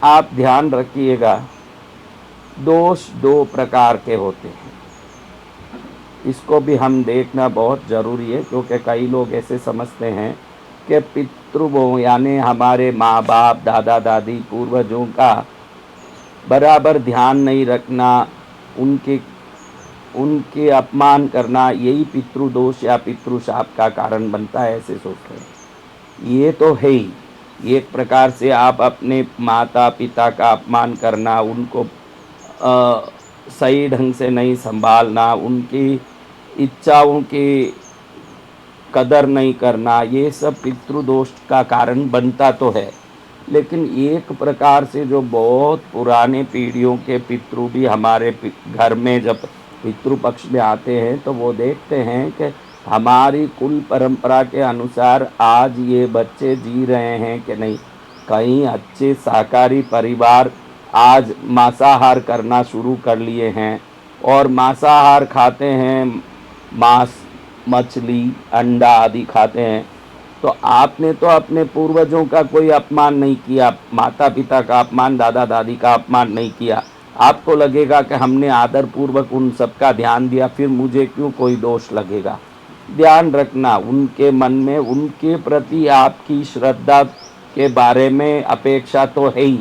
आप ध्यान रखिएगा, दोष दो प्रकार के होते हैं। इसको भी हम देखना बहुत ज़रूरी है, क्योंकि कई लोग ऐसे समझते हैं कि पितृवों यानी हमारे माँ बाप, दादा दादी, पूर्वजों का बराबर ध्यान नहीं रखना, उनके उनके अपमान करना, यही पितृदोष या पितृशाप का कारण बनता है, ऐसे सोचते हैं। ये तो है ही, एक प्रकार से आप अपने माता पिता का अपमान करना, उनको सही ढंग से नहीं संभालना, उनकी इच्छाओं की कदर नहीं करना, ये सब पितृदोष का कारण बनता तो है। लेकिन एक प्रकार से जो बहुत पुराने पीढ़ियों के पितृ भी हमारे घर में जब पितृपक्ष में आते हैं तो वो देखते हैं कि हमारी कुल परंपरा के अनुसार आज ये बच्चे जी रहे हैं कि नहीं। कई अच्छे शाकाहारी परिवार आज मांसाहार करना शुरू कर लिए हैं और मांसाहार खाते हैं, मांस, मछली, अंडा आदि खाते हैं। तो आपने तो अपने पूर्वजों का कोई अपमान नहीं किया, माता पिता का अपमान, दादा दादी का अपमान नहीं किया। आपको लगेगा कि हमने आदर पूर्वक उन सबका ध्यान दिया, फिर मुझे क्यों कोई दोष लगेगा। ध्यान रखना, उनके मन में उनके प्रति आपकी श्रद्धा के बारे में अपेक्षा तो है ही,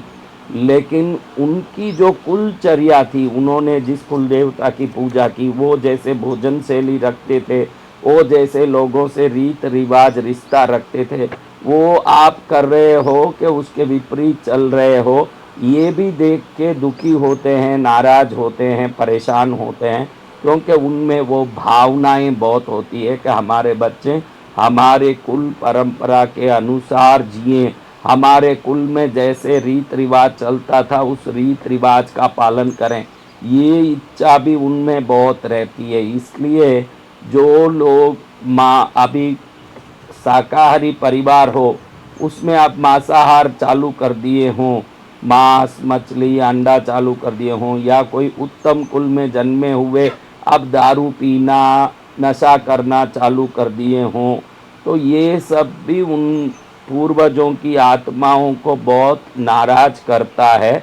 लेकिन उनकी जो कुलचर्या थी, उन्होंने जिस कुल देवता की पूजा की, वो जैसे भोजन शैली रखते थे, वो जैसे लोगों से रीत रिवाज रिश्ता रखते थे, वो आप कर रहे हो कि उसके विपरीत चल रहे हो, ये भी देख के दुखी होते हैं, नाराज होते हैं, परेशान होते हैं। क्योंकि उनमें वो भावनाएं बहुत होती है कि हमारे बच्चे हमारे कुल परंपरा के अनुसार जिए, हमारे कुल में जैसे रीत रिवाज चलता था उस रीत रिवाज का पालन करें, ये इच्छा भी उनमें बहुत रहती है। इसलिए जो लोग अभी शाकाहारी परिवार हो, उसमें आप मांसाहार चालू कर दिए हों, मांस, मछली, अंडा चालू कर दिए हों, या कोई उत्तम कुल में जन्मे हुए अब दारू पीना, नशा करना चालू कर दिए हों, तो ये सब भी उन पूर्वजों की आत्माओं को बहुत नाराज करता है।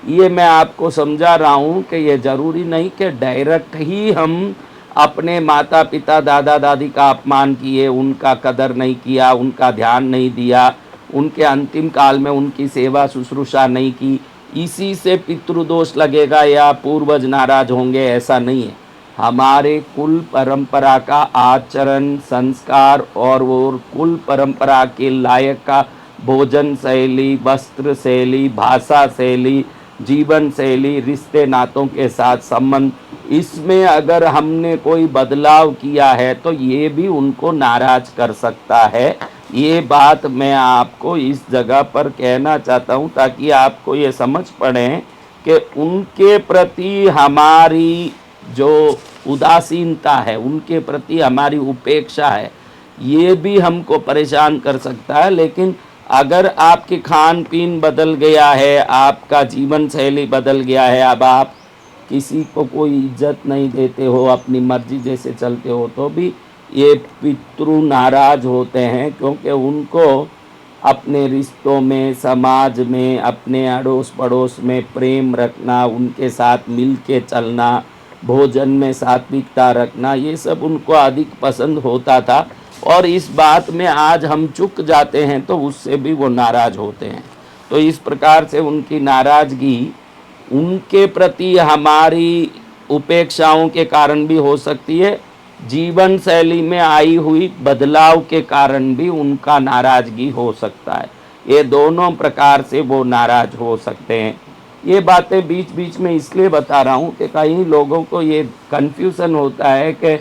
ये मैं आपको समझा रहा हूँ कि ये ज़रूरी नहीं कि डायरेक्ट ही हम अपने माता पिता, दादा दादी का अपमान किए, उनका कदर नहीं किया, उनका ध्यान नहीं दिया, उनके अंतिम काल में उनकी सेवा शुश्रूषा नहीं की, इसी से पितृदोष लगेगा या पूर्वज नाराज होंगे, ऐसा नहीं है। हमारे कुल परंपरा का आचरण, संस्कार और वो कुल परंपरा के लायक का भोजन शैली, वस्त्र शैली, भाषा शैली, जीवन शैली, रिश्ते नातों के साथ संबंध, इसमें अगर हमने कोई बदलाव किया है तो ये भी उनको नाराज कर सकता है। ये बात मैं आपको इस जगह पर कहना चाहता हूँ ताकि आपको ये समझ पड़े कि उनके प्रति हमारी जो उदासीनता है, उनके प्रति हमारी उपेक्षा है, ये भी हमको परेशान कर सकता है। लेकिन अगर आपके खान पीन बदल गया है, आपका जीवन शैली बदल गया है, अब आप किसी को कोई इज्जत नहीं देते हो, अपनी मर्जी जैसे चलते हो, तो भी ये पितृ नाराज होते हैं, क्योंकि उनको अपने रिश्तों में, समाज में, अपने अड़ोस पड़ोस में प्रेम रखना, उनके साथ मिल के चलना, भोजन में सात्विकता रखना, ये सब उनको अधिक पसंद होता था। और इस बात में आज हम चूक जाते हैं तो उससे भी वो नाराज होते हैं। तो इस प्रकार से उनकी नाराज़गी उनके प्रति हमारी उपेक्षाओं के कारण भी हो सकती है, जीवन शैली में आई हुई बदलाव के कारण भी उनका नाराज़गी हो सकता है। ये दोनों प्रकार से वो नाराज़ हो सकते हैं। ये बातें बीच बीच में इसलिए बता रहा हूँ कि कई लोगों को ये कन्फ्यूज़न होता है कि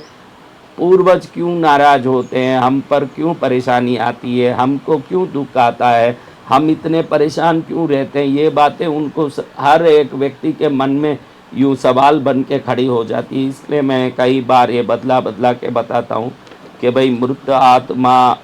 पूर्वज क्यों नाराज़ होते हैं, हम पर क्यों परेशानी आती है, हमको क्यों दुख आता है, हम इतने परेशान क्यों रहते हैं। ये बातें उनको हर एक व्यक्ति के मन में यूँ सवाल बन के खड़ी हो जाती है। इसलिए मैं कई बार ये बदला के बताता हूँ कि भाई मृत आत्मा,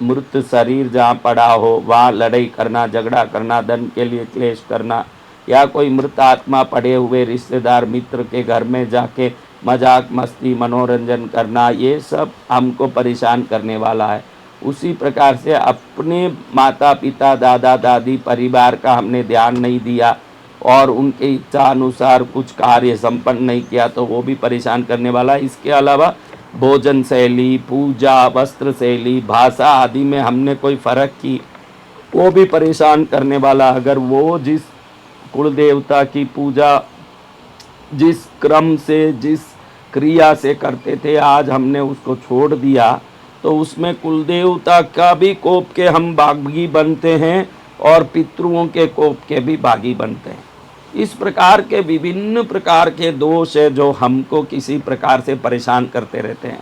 मृत शरीर जहाँ पड़ा हो वहाँ लड़ाई करना, झगड़ा करना, धन के लिए क्लेश करना, या कोई मृत आत्मा पड़े हुए रिश्तेदार मित्र के घर में जाके मजाक मस्ती मनोरंजन करना, ये सब हमको परेशान करने वाला है। उसी प्रकार से अपने माता पिता दादा दादी परिवार का हमने ध्यान नहीं दिया और उनके इच्छा अनुसार कुछ कार्य संपन्न नहीं किया तो वो भी परेशान करने वाला है। इसके अलावा भोजन शैली, पूजा, वस्त्र शैली, भाषा आदि में हमने कोई फ़र्क की वो भी परेशान करने वाला। अगर वो जिस कुल देवता की पूजा जिस क्रम से जिस क्रिया से करते थे आज हमने उसको छोड़ दिया तो उसमें कुल देवता का भी कोप के हम भागी बनते हैं और पितृओं के कोप के भी भागी बनते हैं। इस प्रकार के विभिन्न प्रकार के दोष है जो हमको किसी प्रकार से परेशान करते रहते हैं।